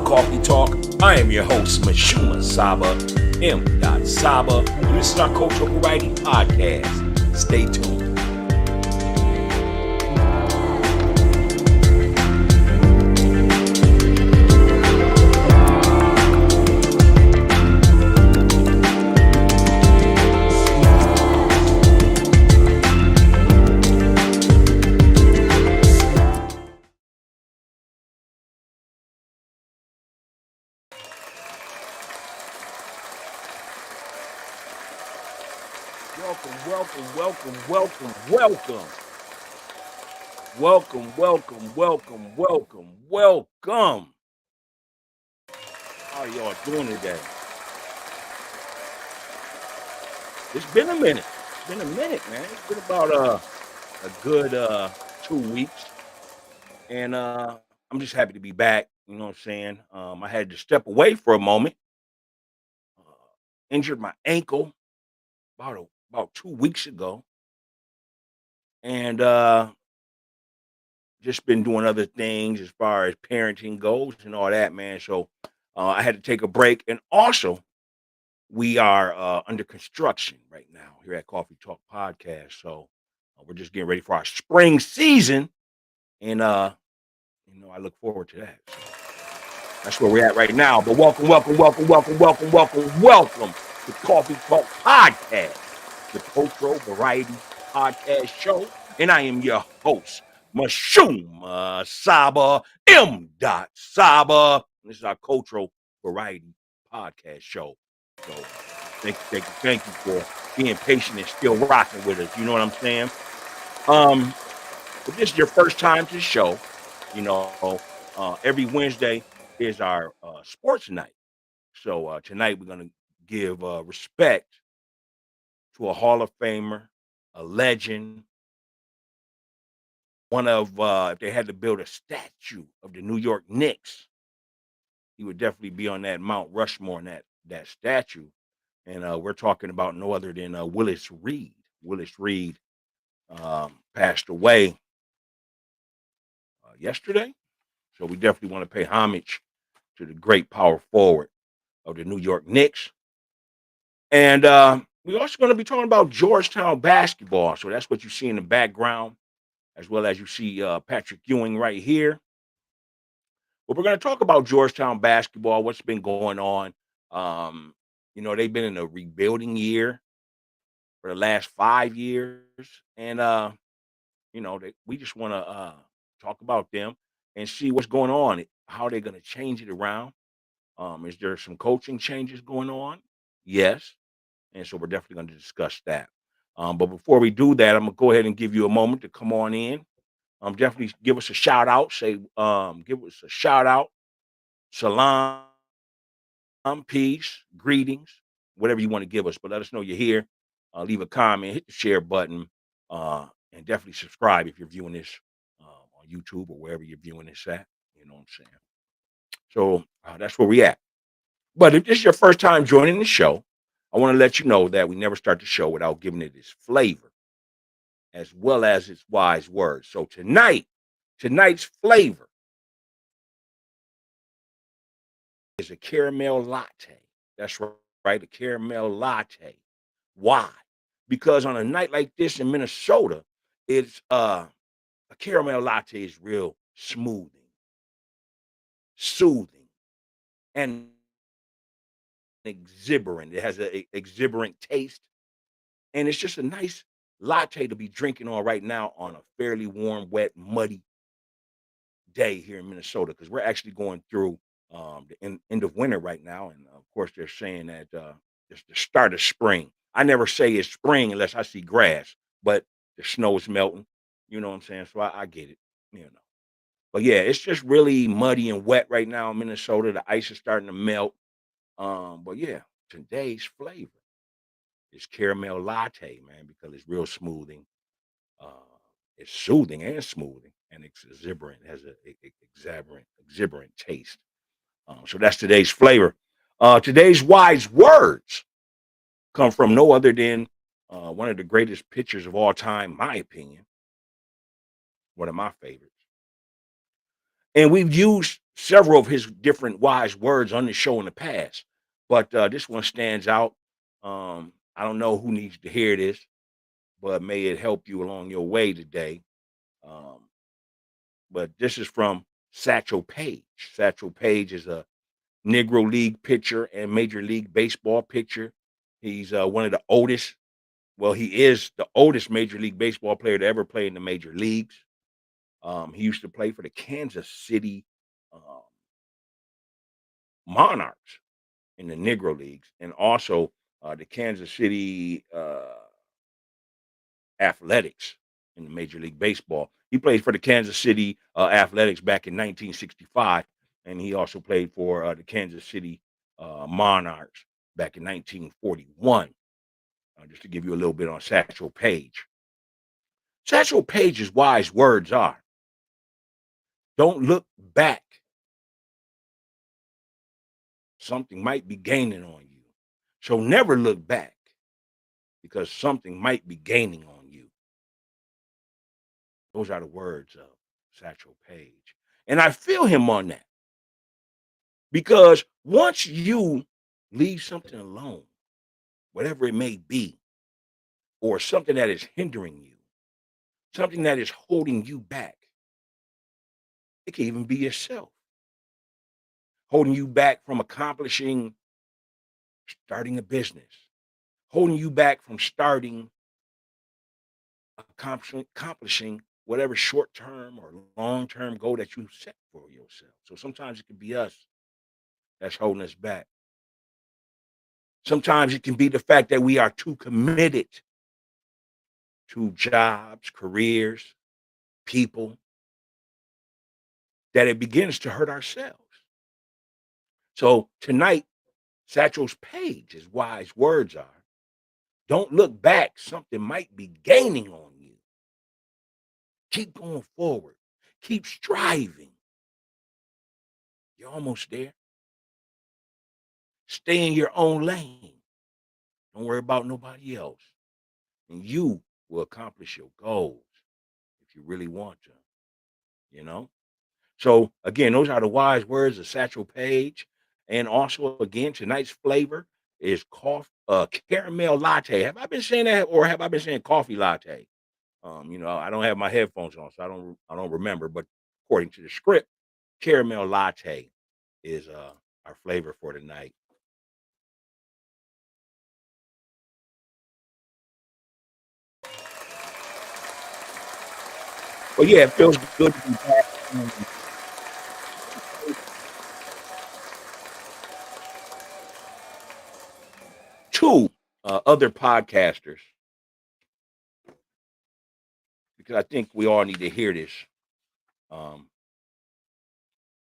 Coffee Talk. I am your host, Mashuma Saba, M. Saba, and this is our Cultural Variety Podcast. Stay tuned. Welcome. How are y'all doing today? It's been a minute. Man. It's been about a good 2 weeks. And I'm just happy to be back. You know what I'm saying? I had to step away for a moment. Uh, Injured my ankle about 2 weeks ago. And just been doing other things as far as parenting goes and all that, man. So I had to take a break. And also, we are under construction right now here at Coffee Talk Podcast. So we're just getting ready for our spring season. And, I look forward to that. So that's where we're at right now. But welcome to Coffee Talk Podcast, the Cultural Variety Podcast show. And I am your host, Mashuma Saba, M. Saba. This is our Cultural Variety Podcast show. So thank you for being patient and still rocking with us. You know what I'm saying? If this is your first time to the show, every Wednesday is our sports night. So tonight we're gonna give respect to a Hall of Famer, a legend, one of if they had to build a statue of the New York Knicks, he would definitely be on that Mount Rushmore in that statue. And we're talking about no other than Willis Reed. Willis Reed passed away yesterday. So we definitely want to pay homage to the great power forward of the New York Knicks. And we're also going to be talking about Georgetown basketball. So that's what you see in the background, as well as you see Patrick Ewing right here. But we're going to talk about Georgetown basketball, what's been going on. They've been in a rebuilding year for the last 5 years. And, we just want to talk about them and see what's going on, how they're going to change it around. Is there some coaching changes going on? Yes. And so we're definitely going to discuss that. But before we do that, I'm going to go ahead and give you a moment to come on in. Definitely give us a shout out. Give us a shout out. Salam, peace, greetings, whatever you want to give us. But let us know you're here. Leave a comment, hit the share button, and definitely subscribe if you're viewing this on YouTube or wherever you're viewing this at. You know what I'm saying? So that's where we at. But if this is your first time joining the show, I want to let you know that we never start the show without giving it its flavor, as well as its wise words. So tonight's flavor is a caramel latte. That's right, a caramel latte. Why? Because on a night like this in Minnesota, it's a caramel latte is real soothing, and exuberant. It has an exuberant taste, and it's just a nice latte to be drinking on right now on a fairly warm, wet, muddy day here in Minnesota, because we're actually going through the end of winter right now, and of course they're saying that it's the start of spring. I never say it's spring unless I see grass, but the snow is melting. You know what I'm saying? So I get it. You know, but yeah, it's just really muddy and wet right now in Minnesota. The ice is starting to melt. But yeah, today's flavor is caramel latte, man, because it's real smoothing. Uh, it's soothing and smoothing, and it's exuberant. It has a exuberant taste. So that's today's flavor. Today's wise words come from no other than one of the greatest pitchers of all time, my opinion, one of my favorites. And we've used several of his different wise words on the show in the past, but this one stands out. I don't know who needs to hear this, but may it help you along your way today. Um, but this is from Satchel Paige. Satchel Paige is a Negro League pitcher and Major League Baseball pitcher. He's one of the oldest. Well, he is the oldest Major League Baseball player to ever play in the major leagues. He used to play for the Kansas City um, Monarchs in the Negro Leagues, and also the Kansas City Athletics in the Major League Baseball. He played for the Kansas City Athletics back in 1965, and he also played for the Kansas City Monarchs back in 1941. Just to give you a little bit on Satchel Paige. Satchel Paige's wise words are: "Don't look back. Something might be gaining on you. So never look back because something might be gaining on you." Those are the words of Satchel Paige. And I feel him on that because once you leave something alone, whatever it may be, or something that is hindering you, something that is holding you back, it can even be yourself, holding you back from starting a business, holding you back from accomplishing whatever short term or long term goal that you set for yourself. So sometimes it can be us that's holding us back. Sometimes it can be the fact that we are too committed to jobs, careers, people, that it begins to hurt ourselves. So tonight, Satchel's Page, his wise words are: don't look back. Something might be gaining on you. Keep going forward. Keep striving. You're almost there. Stay in your own lane. Don't worry about nobody else. And you will accomplish your goals if you really want to, you know? So again, those are the wise words of Satchel Paige. And also, again, tonight's flavor is caramel latte. Have I been saying that, or have I been saying coffee latte? I don't have my headphones on, so I don't remember. But according to the script, caramel latte is our flavor for tonight. But yeah, it feels good to be back to other podcasters because I think we all need to hear this. Um,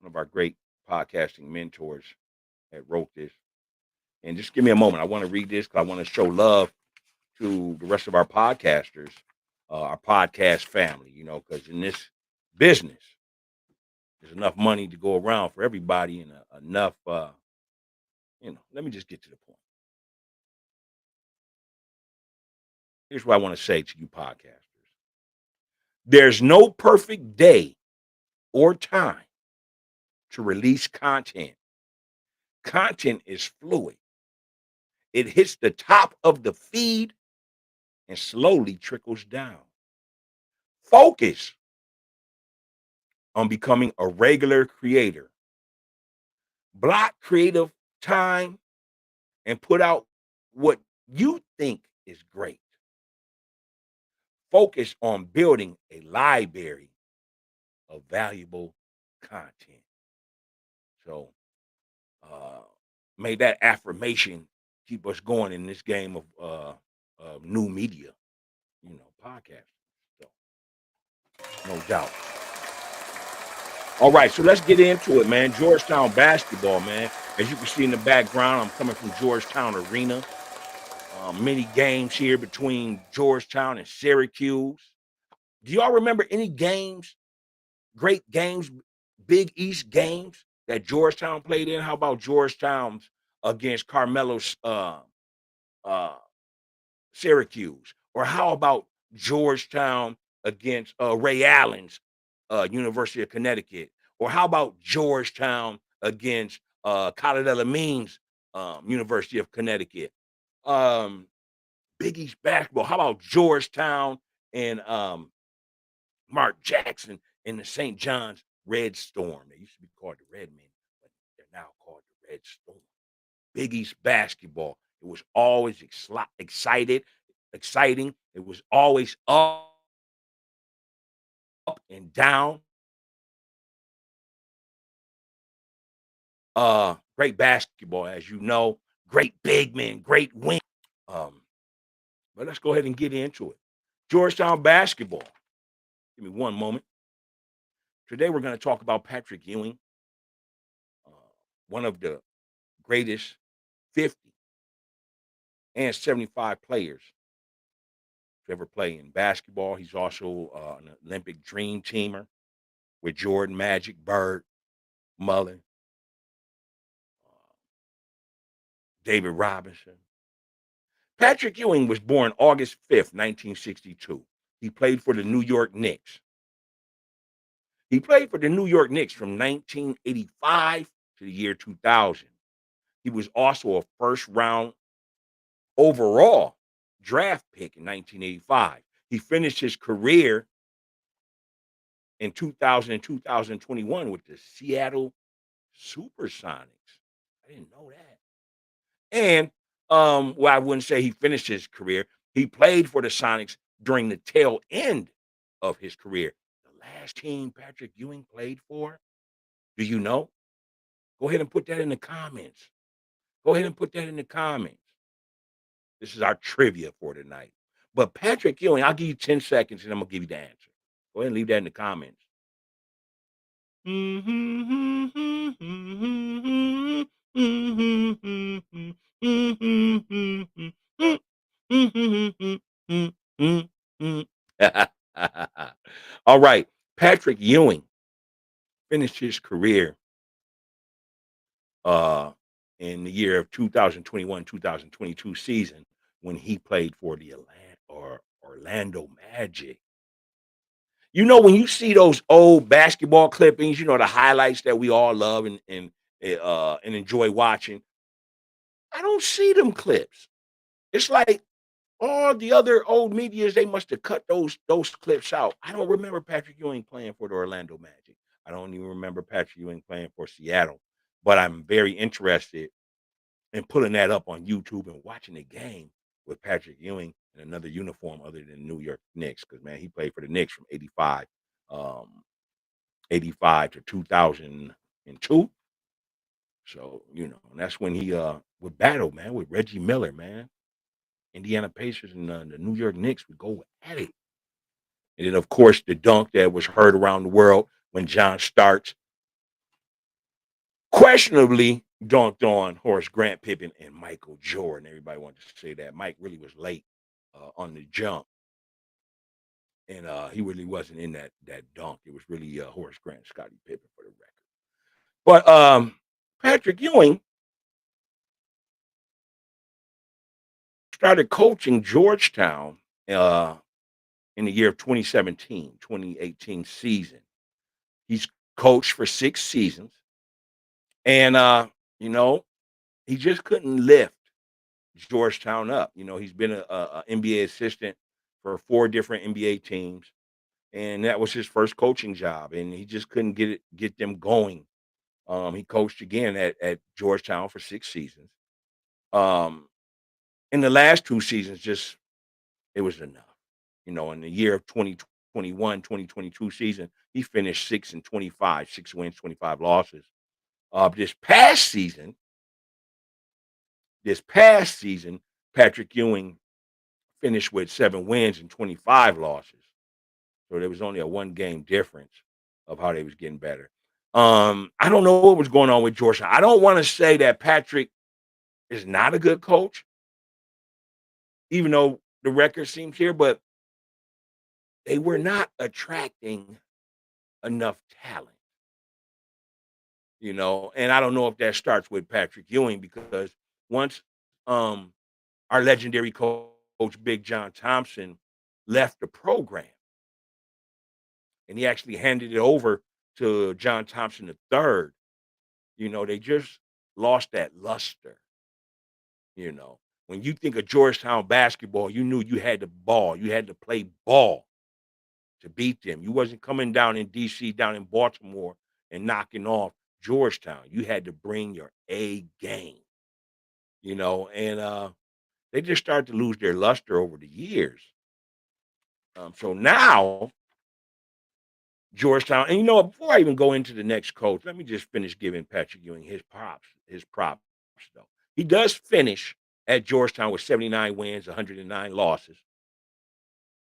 One of our great podcasting mentors that wrote this. And just give me a moment. I want to read this because I want to show love to the rest of our podcasters, our podcast family, because in this business, there's enough money to go around for everybody and enough, let me just get to the point. Here's what I want to say to you podcasters. There's no perfect day or time to release content. Content is fluid. It hits the top of the feed and slowly trickles down. Focus on becoming a regular creator. Block creative time and put out what you think is great. Focus on building a library of valuable content. So, uh, may that affirmation keep us going in this game of new media, podcast. So, no doubt. All right, so let's get into it, man. Georgetown basketball, man. As you can see in the background, I'm coming from Georgetown Arena. Many games here between Georgetown and Syracuse. Do y'all remember any games, great games, Big East games that Georgetown played in? How about Georgetown's against Carmelo's uh, Syracuse? Or how about Georgetown against Ray Allen's University of Connecticut? Or how about Georgetown against College of Means, University of Connecticut? Um, Big East basketball. How about Georgetown and Mark Jackson in the St. John's Red Storm? They used to be called the Red Men, but they're now called the Red Storm. Big East basketball. It was always exciting. It was always up and down. Great basketball, as you know. Great big men, great wing. Um, but let's go ahead and get into it. Georgetown basketball. Give me one moment. Today we're going to talk about Patrick Ewing, uh, one of the greatest 50 and 75 players to ever play in basketball. He's also an Olympic dream teamer with Jordan, Magic, Bird, Mullen, uh, David Robinson. Patrick Ewing was born August 5th, 1962. He played for the New York Knicks. He played for the New York Knicks from 1985 to the year 2000. He was also a first round overall draft pick in 1985. He finished his career in 2000 and 2021 with the Seattle Supersonics. I didn't know that. And well, I wouldn't say he finished his career. He played for the Sonics during the tail end of his career. The last team Patrick Ewing played for, do you know? Go ahead and put that in the comments. Go ahead and put that in the comments. This is our trivia for tonight. But Patrick Ewing, I'll give you 10 seconds and I'm gonna give you the answer. Go ahead and leave that in the comments. All right. Patrick Ewing finished his career uh, in the year of 2021-2022 season when he played for the Orlando Magic. You know, when you see those old basketball clippings, you know, the highlights that we all love and enjoy watching, I don't see them clips. It's like all the other old medias, they must have cut those clips out. I don't remember Patrick Ewing playing for the Orlando Magic. I don't even remember Patrick Ewing playing for Seattle. But I'm very interested in putting that up on YouTube and watching the game with Patrick Ewing in another uniform other than New York Knicks. Because man, he played for the Knicks from 85, um, 85 to 2002. So, you know, and that's when he would battle, man, with Reggie Miller, man. Indiana Pacers and the New York Knicks would go at it. And then, of course, the dunk that was heard around the world when John Starks questionably dunked on Horace Grant, Pippen, and Michael Jordan. Everybody wanted to say that Mike really was late on the jump, and he really wasn't in that dunk. It was really Horace Grant, Scottie Pippen for the record. But Patrick Ewing started coaching Georgetown uh, in the year of 2017-2018 season. He's coached for 6 seasons, and you know, he just couldn't lift Georgetown up. You know, he's been a NBA assistant for 4 different NBA teams, and that was his first coaching job, and he just couldn't get them going. He coached again at Georgetown for 6 seasons. Um, in the last 2 seasons, just it was enough. You know, in the year of 2021-2022 season, he finished 6-25, 6 wins, 25 losses. This past season, Patrick Ewing finished with 7 wins and 25 losses. So there was only a 1 game difference of how they was getting better. I don't know what was going on with Georgia. I don't want to say that Patrick is not a good coach, even though the record seems here, but they were not attracting enough talent, you know. And I don't know if that starts with Patrick Ewing because once um our legendary coach Big John Thompson left the program and he actually handed it over to John Thompson III, they just lost that luster, you know. When you think of Georgetown basketball, you knew you had to ball. You had to play ball to beat them. You wasn't coming down in DC, down in Baltimore and knocking off Georgetown. You had to bring your A game, and they just started to lose their luster over the years. So now Georgetown, and before I even go into the next coach, let me just finish giving Patrick Ewing his props. His props, though. He does finish at Georgetown with 79 wins, 109 losses.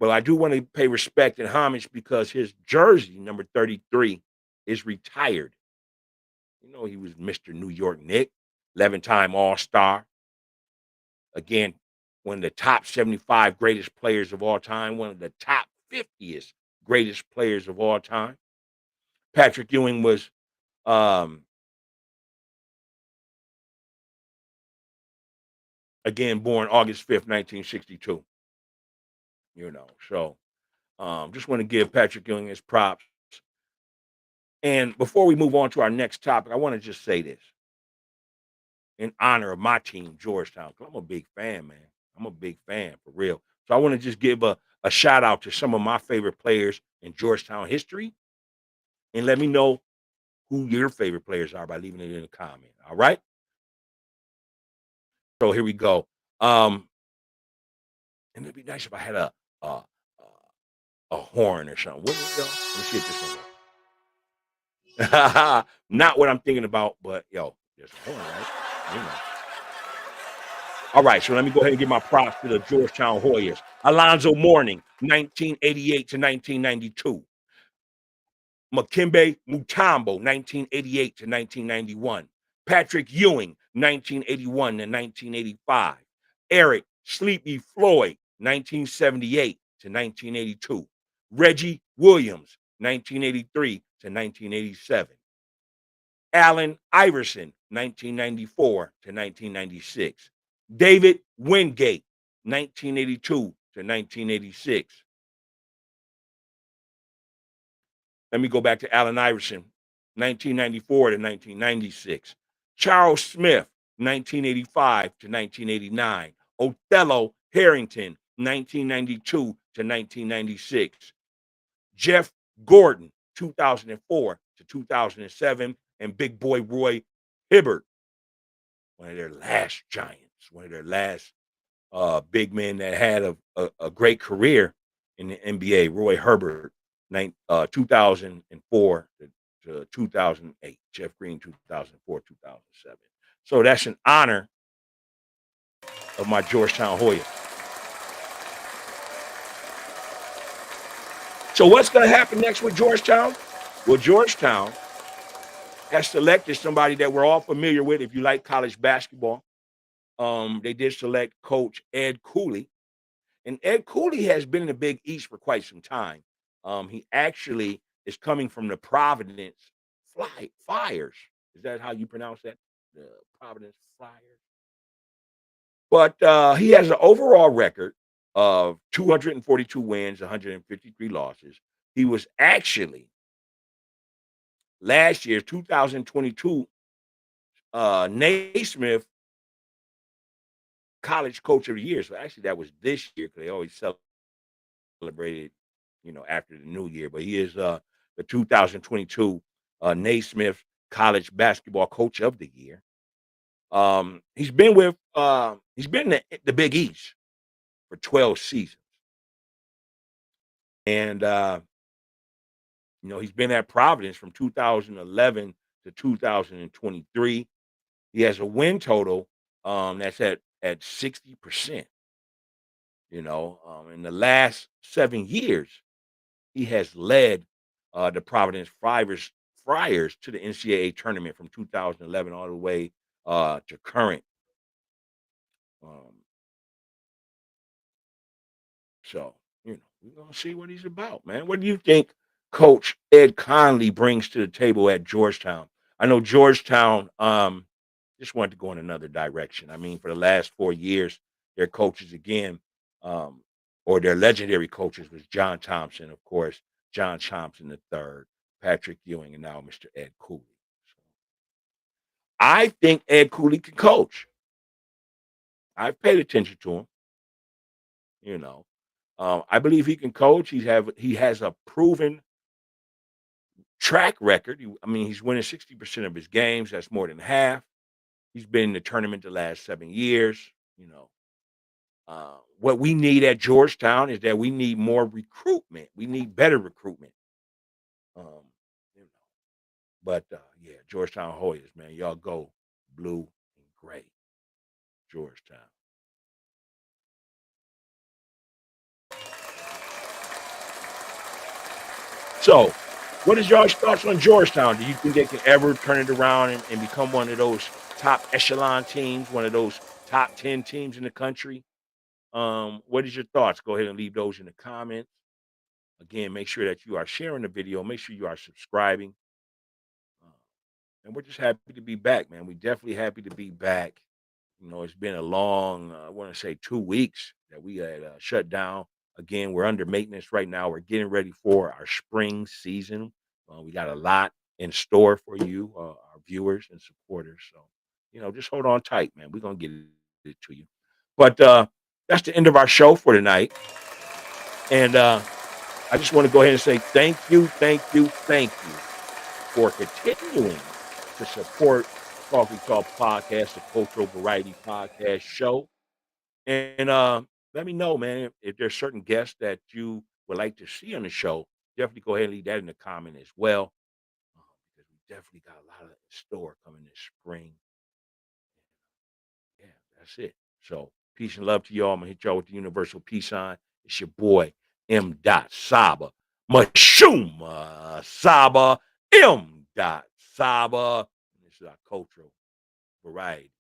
But I do want to pay respect and homage because his jersey, number 33, is retired. He was Mr. New York Knick, 11-time All-Star. Again, one of the top 75 greatest players of all time, one of the top 50th greatest players of all time. Patrick Ewing was again born August 5th, 1962. So just want to give Patrick Ewing his props. And before we move on to our next topic, I want to just say this in honor of my team, Georgetown, 'cause I'm a big fan, man. I'm a big fan for real. So I want to just give a shout out to some of my favorite players in Georgetown history, and let me know who your favorite players are by leaving it in the comment. All right. So here we go. And it'd be nice if I had a, a horn or something. Wouldn't it, yo? Let me see if this one works. Not what I'm thinking about, but yo, there's a horn, right? All right, so let me go ahead and give my props to the Georgetown Hoyas. Alonzo Mourning, 1988 to 1992. Makembe Mutombo, 1988 to 1991. Patrick Ewing, 1981 to 1985. Eric Sleepy Floyd, 1978 to 1982. Reggie Williams, 1983 to 1987. Allen Iverson, 1994 to 1996. David Wingate, 1982 to 1986. Let me go back to Allen Iverson, 1994 to 1996. Charles Smith, 1985 to 1989. Othello Harrington, 1992 to 1996. Jeff Gordon, 2004 to 2007. And Big Boy Roy Hibbert, one of their last giants, one of their last big men that had a great career in the NBA, Roy Herbert, 2004 to 2008. Jeff Green, 2004, 2007. So that's an honor of my Georgetown Hoya. So what's going to happen next with Georgetown? Well, Georgetown has selected somebody that we're all familiar with if you like college basketball. They did select Coach Ed Cooley. And Ed Cooley has been in the Big East for quite some time. He actually is coming from the Providence Flyers. Is that how you pronounce that? The Providence Flyers. But he has an overall record of 242 wins, 153 losses. He was actually last year, 2022, Naismith College Coach of the Year. So actually, that was this year because they always celebrated, after the new year. But he is the 2022 Naismith College Basketball Coach of the Year. He's been in the Big East for 12 seasons, and he's been at Providence from 2011 to 2023. He has a win total that's at 60%. In the last 7 years, he has led the Providence Friars to the NCAA tournament from 2011 all the way to current. Um, so, we're going to see what he's about, man. What do you think Coach Ed Conley brings to the table at Georgetown? I know Georgetown just wanted to go in another direction. I mean, for the last 4 years, their coaches again, or their legendary coaches was John Thompson, of course, John Thompson III, Patrick Ewing, and now Mr. Ed Cooley. So I think Ed Cooley can coach. I've paid attention to him, you know. I believe he can coach. He has a proven track record. I mean, he's winning 60% of his games. That's more than half. He's been in the tournament the last 7 years. You know, what we need at Georgetown is that we need more recruitment. We need better recruitment. Um, you know, but yeah, Georgetown Hoyas, man, y'all go blue and gray, Georgetown. So, what is y'all's thoughts on Georgetown? Do you think they can ever turn it around and become one of those top echelon teams, one of those top 10 teams in the country? What is your thoughts? Go ahead and leave those in the comments. Again, make sure that you are sharing the video. Make sure you are subscribing. Uh, and we're just happy to be back, man. We definitely happy to be back. You know, it's been a long, I want to say 2 weeks that we had shut down. Again, we're under maintenance right now. We're getting ready for our spring season. We got a lot in store for you, our viewers and supporters. So, just hold on tight, man. We're going to get it to you. But that's the end of our show for tonight. And I just want to go ahead and say thank you for continuing to support Coffee Talk Podcast, the cultural variety podcast show. And let me know, man, if there's certain guests that you would like to see on the show. Definitely go ahead and leave that in the comment as well, because we definitely got a lot of in store coming this spring. Yeah, that's it. So peace and love to y'all. I'm gonna hit y'all with the universal peace sign. It's your boy M. Saba. Mashuma Saba. M. Saba. This is our cultural variety.